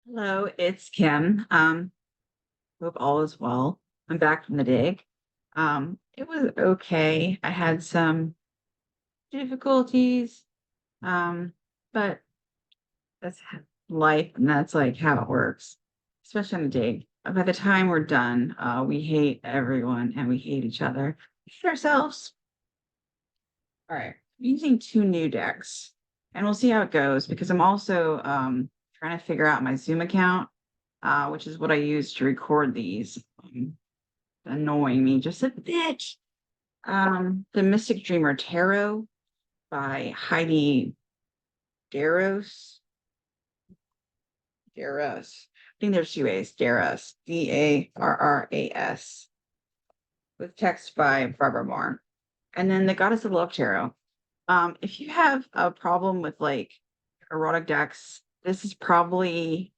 Hello, it's Kim. Hope all is well. I'm back from the dig. It was okay. I had some difficulties, but that's life, and that's like how it works, especially on the dig. By the time we're done, we hate everyone and we hate each other. We hate ourselves. All right. I'm using two new decks, and we'll see how it goes because I'm also trying to figure out my Zoom account, which is what I use to record these. Annoying me just a bit. The Mystic Dreamer Tarot by Heidi Daros. Daros. I think there's two A's. Daros. Darras. With text by Barbara Moore. And then the Goddess of Love Tarot. If you have a problem with like erotic decks, this is probably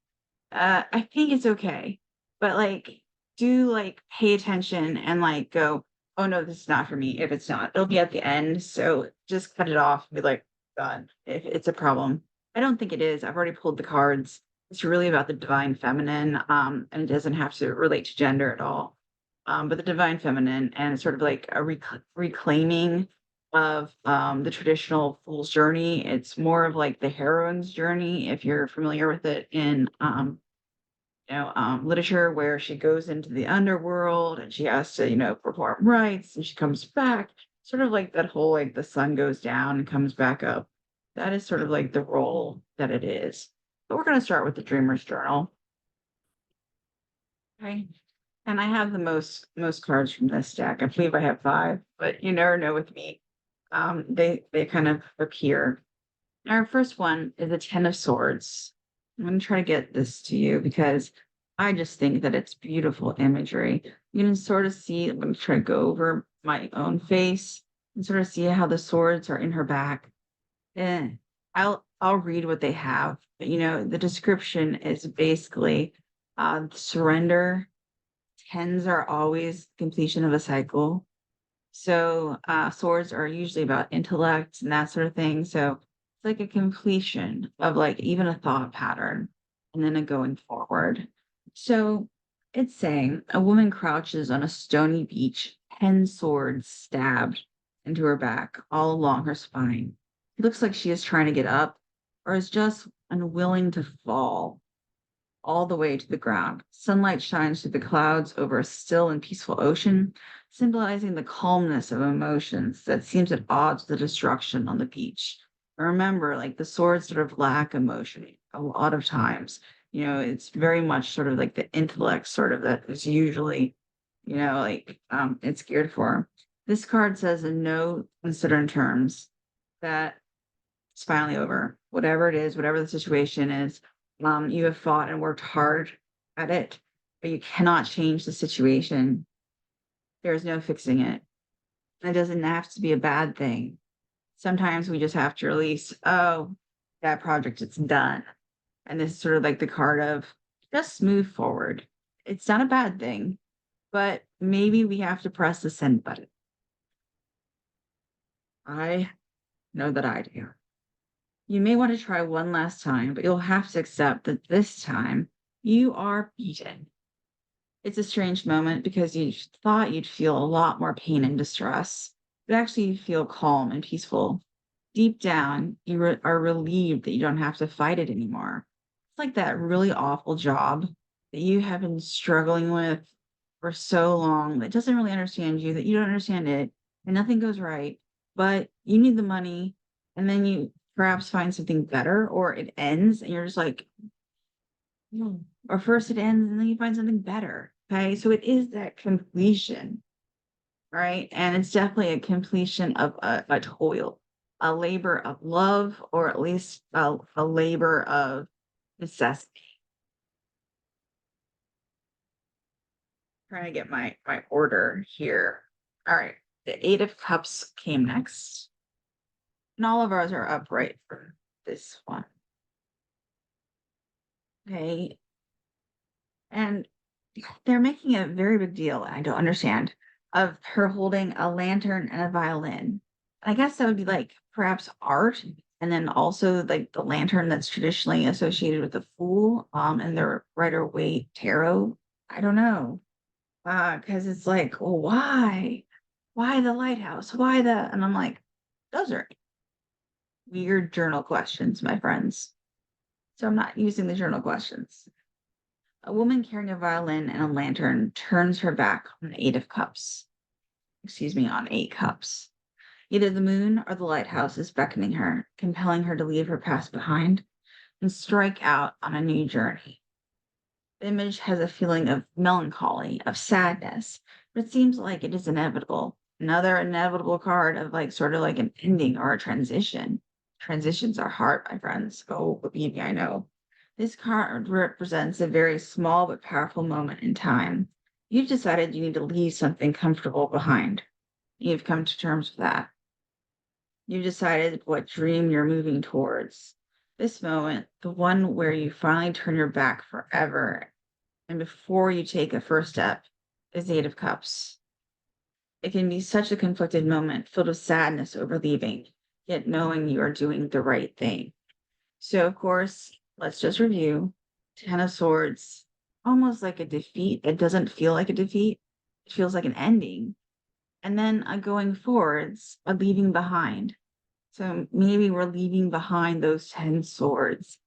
I think it's okay. But like do like pay attention and like go, oh no, this is not for me. If it's not, it'll be at the end. So just cut it off and be like, done. If it's a problem. I don't think it is. I've already pulled the cards. It's really about the divine feminine. And it doesn't have to relate to gender at all. But the divine feminine and it's sort of like a reclaiming of the traditional fool's journey. It's more of like the heroine's journey, if you're familiar with it in literature, where she goes into the underworld and she has to, perform rites, and she comes back, sort of like that whole like the sun goes down and comes back up. That is sort of like the role that it is. But we're going to start with the Dreamer's Journal. Okay. And I have the most cards from this deck. I believe I have five, but you never know with me. They kind of appear. Our first one is a Ten of Swords. I'm going to try to get this to you because I just think that it's beautiful imagery. You can sort of see, I'm going to try to go over my own face and sort of see how the swords are in her back. And I'll read what they have. But, the description is basically surrender. Tens are always completion of a cycle. So swords are usually about intellect and that sort of thing. So it's like a completion of like even a thought pattern and then a going forward. So it's saying a woman crouches on a stony beach, 10 swords stabbed into her back, all along her spine. It looks like she is trying to get up or is just unwilling to fall all the way to the ground. Sunlight shines through the clouds over a still and peaceful ocean, symbolizing the calmness of emotions that seems at odds with the destruction on the beach. Remember, like the swords sort of lack emotion a lot of times. It's very much sort of like the intellect sort of that is usually, it's geared for. This card says in no uncertain terms that it's finally over. Whatever it is, whatever the situation is, you have fought and worked hard at it, but you cannot change the situation. There is no fixing it. It doesn't have to be a bad thing. Sometimes we just have to release, oh, that project, it's done. And this is sort of like the card of just move forward. It's not a bad thing, but maybe we have to press the send button. I know that I do. You may want to try one last time, but you'll have to accept that this time you are beaten. It's a strange moment because you thought you'd feel a lot more pain and distress, but actually you feel calm and peaceful. Deep down, you are relieved that you don't have to fight it anymore. It's like that really awful job that you have been struggling with for so long that doesn't really understand you, that you don't understand it, and nothing goes right, but you need the money, and then you perhaps find something better, or it ends, and you're just like, "Hmm." Or first it ends, and then you find something better. Okay. So it is that completion, right? And it's definitely a completion of a toil, a labor of love, or at least a labor of necessity. Trying to get my order here. All right. The Eight of Cups came next. And all of ours are upright for this one. Okay. And they're making a very big deal, and I don't understand, of her holding a lantern and a violin. I guess that would be like perhaps art, And then also like the lantern that's traditionally associated with the Fool, and the Rider-Waite tarot. I don't know. Because it's like, well, why? Why the lighthouse? Why the and I'm like, those are weird journal questions, my friends. So I'm not using the journal questions. A woman carrying a violin and a lantern turns her back on the Eight of Cups. Excuse me, on Eight Cups. Either the moon or the lighthouse is beckoning her, compelling her to leave her past behind and strike out on a new journey. The image has a feeling of melancholy, of sadness, but it seems like it is inevitable. Another inevitable card of like sort of like an ending or a transition. Transitions are hard, my friends. Oh, believe me, I know. This card represents a very small but powerful moment in time. You've decided you need to leave something comfortable behind. You've come to terms with that. You've decided what dream you're moving towards. This moment, the one where you finally turn your back forever and before you take a first step, is the Eight of Cups. It can be such a conflicted moment filled with sadness over leaving, yet knowing you are doing the right thing. So, of course, let's just review. Ten of Swords, almost like a defeat. It doesn't feel like a defeat, it feels like an ending. And then a going forwards, a leaving behind. So maybe we're leaving behind those 10 swords.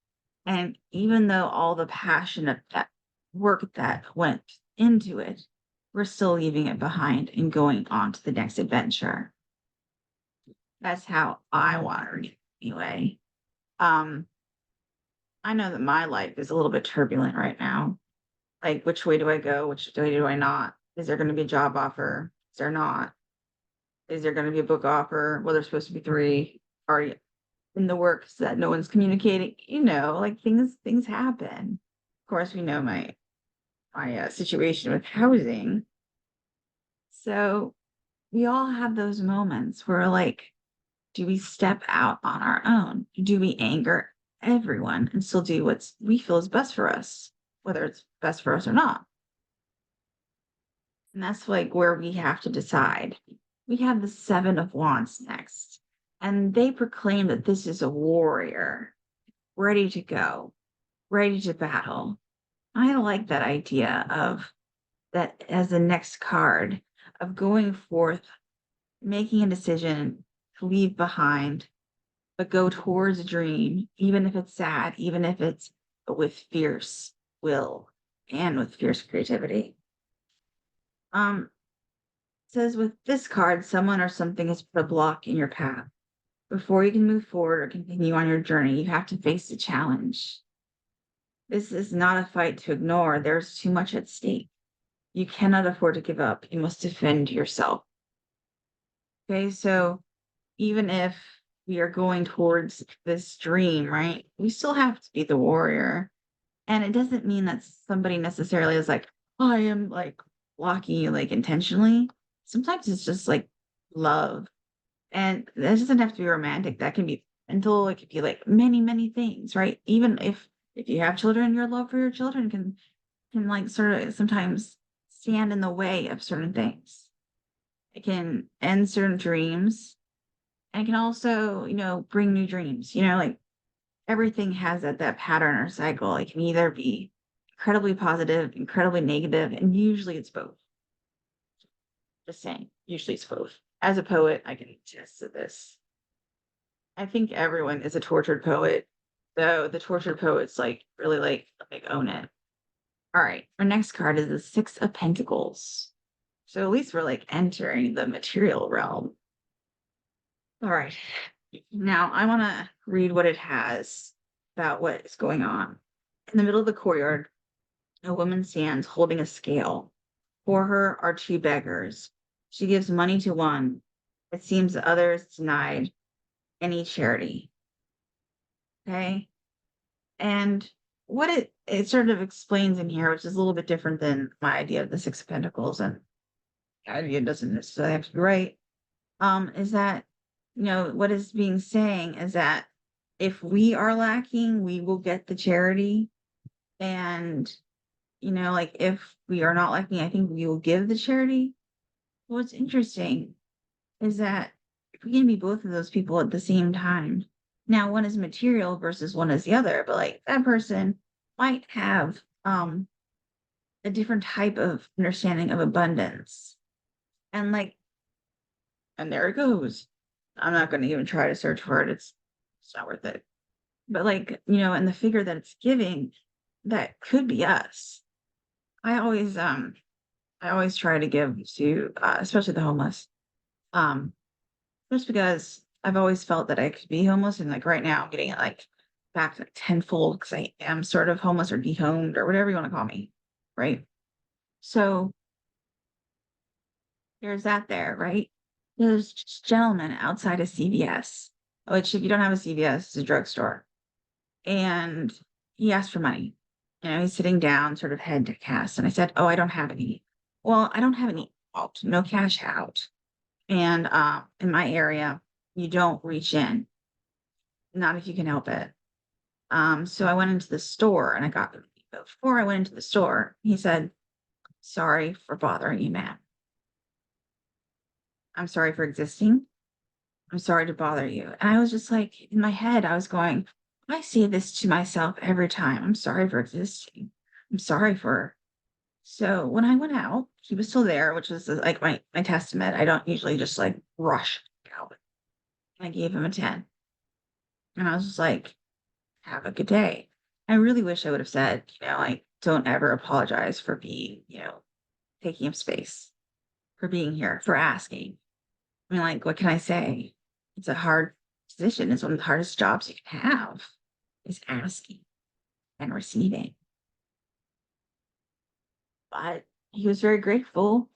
And even though all the passion of that work that went into it, we're still leaving it behind and going on to the next adventure. That's how I want to read it anyway. Um, I know that my life is a little bit turbulent right now. Like, which way do I go? Which way do I not? Is there going to be a job offer? Is there not? Is there going to be a book offer? Well, there's supposed to be three. Are in the works that no one's communicating? Like things happen. Of course, we know my situation with housing. So we all have those moments where like, do we step out on our own? Do we anger everyone and still do what we feel is best for us, whether it's best for us or not? And that's like where we have to decide. We have the Seven of Wands next, and they proclaim that this is a warrior ready to go, ready to battle. I like that idea of that as the next card of going forth, making a decision to leave behind, but go towards a dream, even if it's sad, even if it's with fierce will and with fierce creativity. Says with this card, someone or something has put a block in your path. Before you can move forward or continue on your journey, you have to face the challenge. This is not a fight to ignore. There's too much at stake. You cannot afford to give up. You must defend yourself. Okay, so even if we are going towards this dream, right, we still have to be the warrior. And it doesn't mean that somebody necessarily is like, I am like blocking you like intentionally. Sometimes it's just like love. And that doesn't have to be romantic. That can be mental. It could be like many, many things, right? Even if you have children, your love for your children can like sort of sometimes stand in the way of certain things. It can end certain dreams and it can also, bring new dreams. Like everything has that pattern or cycle. It can either be incredibly positive, incredibly negative, and usually it's both. Just saying, usually it's both. As a poet, I can attest to this. I think everyone is a tortured poet, though the tortured poets like really like own it. All right, our next card is the Six of Pentacles. So at least we're like entering the material realm. All right. Now I want to read what it has about what is going on. In the middle of the courtyard, a woman stands holding a scale. For her are two beggars. She gives money to one. It seems the other is denied any charity. Okay. And what it sort of explains in here, which is a little bit different than my idea of the Six of Pentacles, and the idea doesn't necessarily have to be right, is that what is being saying is that if we are lacking, we will get the charity. And like if we are not lacking, I think we will give the charity. What's interesting is that we can be both of those people at the same time. Now, one is material versus one is the other, but like that person might have a different type of understanding of abundance. And like, and there it goes. I'm not going to even try to search for it. It's not worth it. But like, and the figure that it's giving, that could be us. I always I always try to give to especially the homeless. Um just because I've always felt that I could be homeless, and like right now I'm getting it like back like tenfold because I am sort of homeless or dehomed or whatever you want to call me. Right. So there's that there, right? There's this gentleman outside a CVS, which if you don't have a CVS, it's a drugstore. And he asked for money. He's sitting down, sort of head to cast. And I said, "Oh, I don't have any." Well, I don't have any out, no cash out. And in my area, you don't reach in, not if you can help it. So I went into the store and I got, before I went into the store, he said, "Sorry for bothering you, ma'am. I'm sorry for existing. I'm sorry to bother you." And I was just like, in my head, I was going, I say this to myself every time. I'm sorry for existing. I'm sorry for. So when I went out, he was still there, which was like my testament. I don't usually just like rush out. I gave him a 10. And I was just like, have a good day. I really wish I would have said, like, don't ever apologize for being, taking up space, for being here, for asking. I mean, like, what can I say? It's a hard position. It's one of the hardest jobs you can have is asking and receiving. But he was very grateful.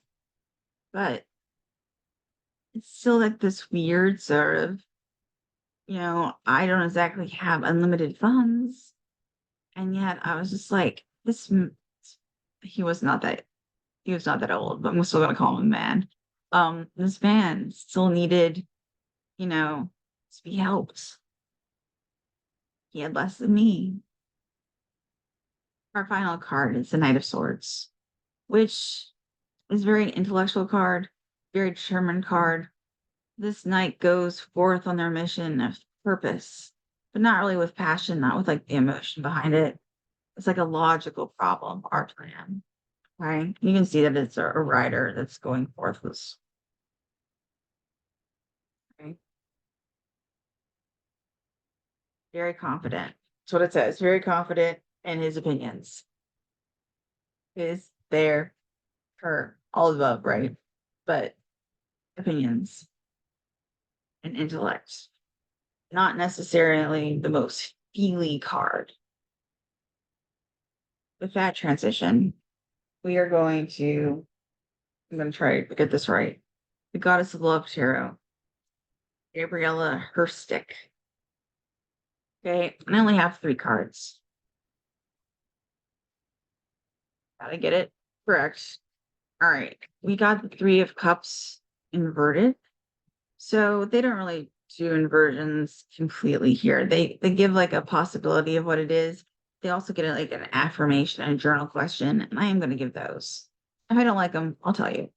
But it's still like this weird sort of, I don't exactly have unlimited funds. And yet I was just like, he was not that, he was not that old, but I'm still gonna call him a man. This man still needed, to be helped. He had less than me. Our final card is the Knight of Swords, which is very intellectual card, very determined card. This knight goes forth on their mission of purpose, but not really with passion, not with like the emotion behind it. It's like a logical problem or plan. Right? You can see that it's a rider that's going forth with, right? Very confident. That's what it says. Very confident in his opinions. His, their, her, all above, right? But opinions and intellect. Not necessarily the most feely card. With that transition, we are going to, I'm going to try to get this right. The Goddess of Love Tarot, Gabriella Herstick. Okay, I only have 3 cards. Gotta get it correct. All right, we got the 3 of Cups inverted. So they don't really do inversions completely here. They give like a possibility of what it is. They also get like an affirmation and a journal question, and I am going to give those. If I don't like them, I'll tell you.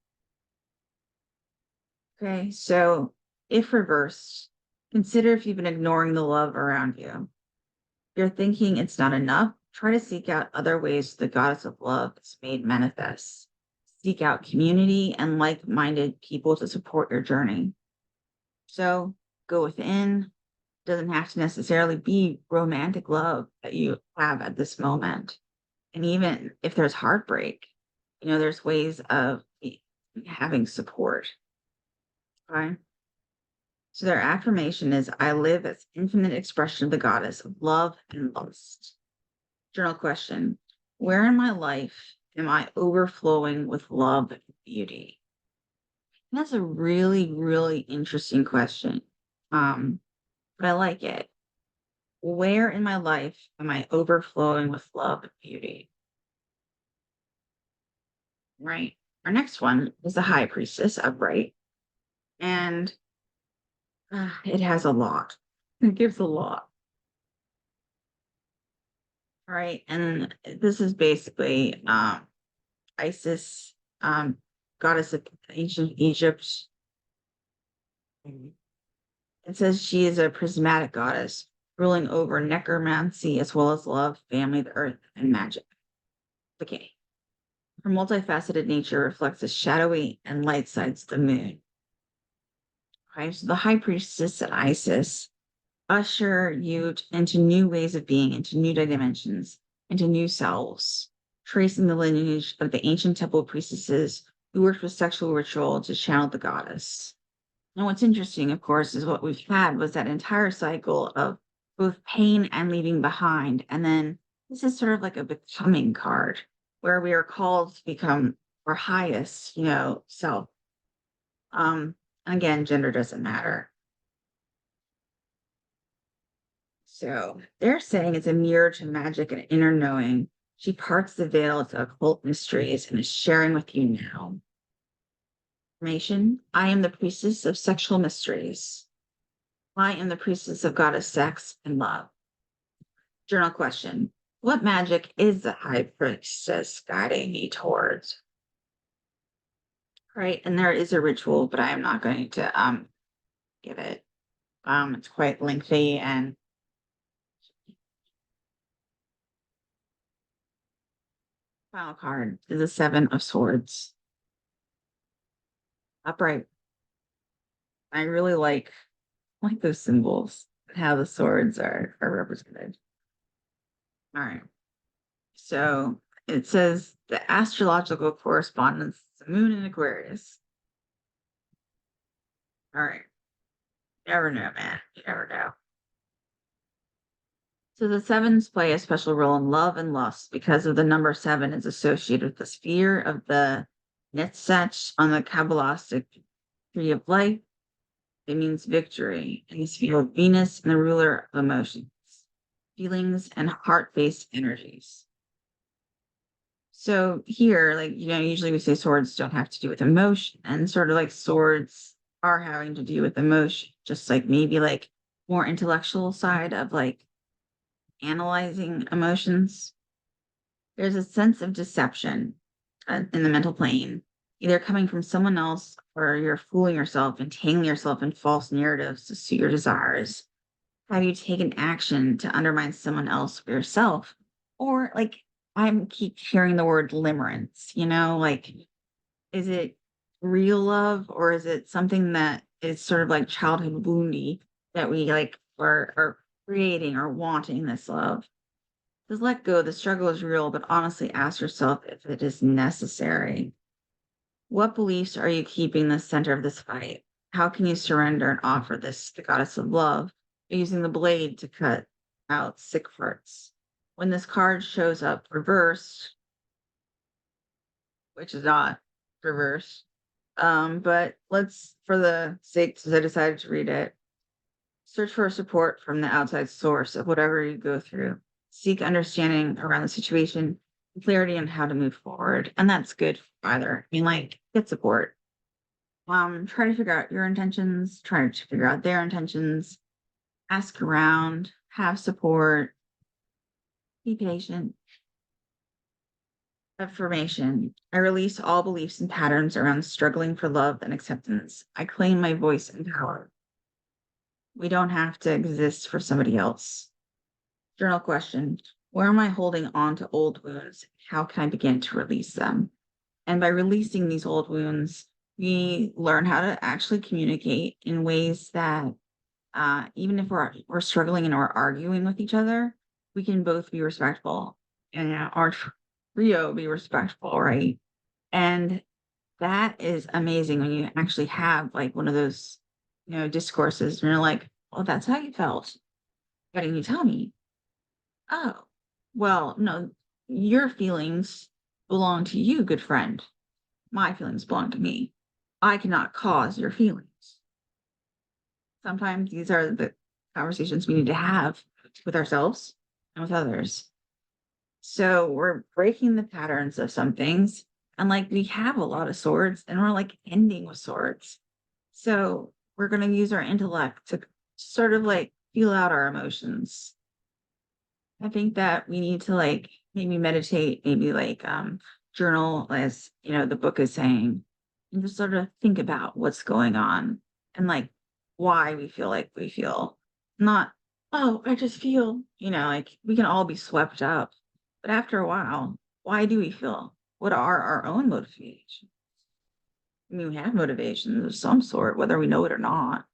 Okay, so if reversed, consider if you've been ignoring the love around you. If you're thinking it's not enough, try to seek out other ways the goddess of love is made manifest. Seek out community and like minded people to support your journey. So go within. Doesn't have to necessarily be romantic love that you have at this moment. And even if there's heartbreak, there's ways of having support. Okay. So their affirmation is I live as infinite expression of the goddess of love and lust. Journal question: where in my life am I overflowing with love and beauty? And that's a really, really interesting question. Um, but I like it. Where in my life am I overflowing with love and beauty? Right. Our next one is the High Priestess upright, and it has a lot. It gives a lot. Right. And this is basically Isis, goddess of ancient Egypt. It says she is a prismatic goddess, ruling over necromancy as well as love, family, the earth, and magic. Okay. Her multifaceted nature reflects the shadowy and light sides of the moon. Okay, so the high priestess at Isis usher you into new ways of being, into new dimensions, into new selves, tracing the lineage of the ancient temple priestesses who worked with sexual ritual to channel the goddess. And what's interesting, of course, is what we've had was that entire cycle of both pain and leaving behind. And then this is sort of like a becoming card where we are called to become our highest, self. And again, gender doesn't matter. So they're saying it's a mirror to magic and inner knowing. She parts the veil to occult mysteries and is sharing with you now. Information: I am the priestess of sexual mysteries. I am the priestess of goddess sex and love. Journal question: what magic is the high priestess guiding me towards? Right, and there is a ritual, but I am not going to give it. It's quite lengthy and final card is the Seven of Swords. Upright. I really like those symbols and how the swords are represented. All right. So it says the astrological correspondence, the moon in Aquarius. All right. You never know, man. You never know. So the sevens play a special role in love and lust because of the number seven is associated with the sphere of the Netzach on the Kabbalistic tree of life. It means victory in the sphere of Venus and the ruler of emotions, feelings, and heart-based energies. So here, usually we say swords don't have to do with emotion, and sort of like swords are having to do with emotion, just like maybe like more intellectual side of like analyzing emotions. There's a sense of deception in the mental plane, either coming from someone else or you're fooling yourself and tangling yourself in false narratives to suit your desires. Have you taken action to undermine someone else or yourself? Or like I'm keep hearing the word limerence, like is it real love or is it something that is sort of like childhood woundy that we like are creating or wanting this love? Just let go. The struggle is real, but honestly ask yourself if it is necessary. What beliefs are you keeping the center of this fight? How can you surrender and offer this to the goddess of love using the blade to cut out sick parts? When this card shows up reversed, which is not reversed, but let's, for the sake, since I decided to read it, search for support from the outside source of whatever you go through. Seek understanding around the situation, clarity on how to move forward. And that's good for either. I mean, like, get support. Try to figure out your intentions, try to figure out their intentions, ask around, have support, be patient. Affirmation: I release all beliefs and patterns around struggling for love and acceptance. I claim my voice and power. We don't have to exist for somebody else. Journal question: where am I holding on to old wounds? How can I begin to release them? And by releasing these old wounds, we learn how to actually communicate in ways that even if we're struggling and we're arguing with each other, we can both be respectful and our trio be respectful, right? And that is amazing when you actually have like one of those, discourses and you're like, well, that's how you felt. Why didn't you tell me? Oh, well, no, your feelings belong to you, good friend. My feelings belong to me. I cannot cause your feelings. Sometimes these are the conversations we need to have with ourselves and with others. So we're breaking the patterns of some things. And like we have a lot of swords and we're like ending with swords. So we're going to use our intellect to sort of like feel out our emotions. I think that we need to like maybe meditate, maybe like journal, as the book is saying, and just sort of think about what's going on and like why we feel like we feel. Not, oh, I just feel, like we can all be swept up. But after a while, why do we feel? What are our own motivations? I mean, we have motivations of some sort, whether we know it or not.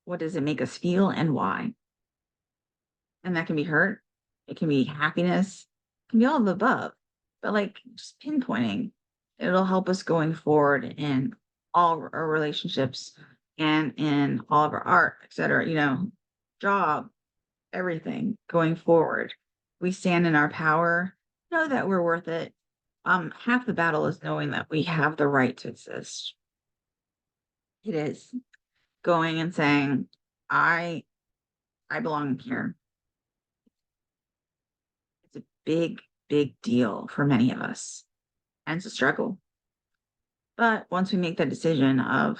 What does it make us feel and why? And that can be hurt. It can be happiness. It can be all of the above. But like just pinpointing, it'll help us going forward in all our relationships and in all of our art, et cetera, job, everything going forward. We stand in our power, know that we're worth it. Half the battle is knowing that we have the right to exist. It is going and saying, I belong here. It's a big, big deal for many of us. And it's a struggle. But once we make that decision of,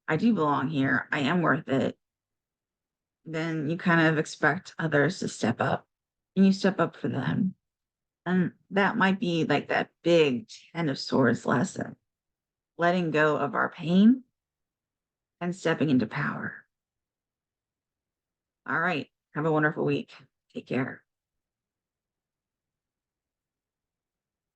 I do belong here, I am worth it, then you kind of expect others to step up and you step up for them. And that might be like that big 10 of swords lesson, letting go of our pain and stepping into power. All right. Have a wonderful week. Take care.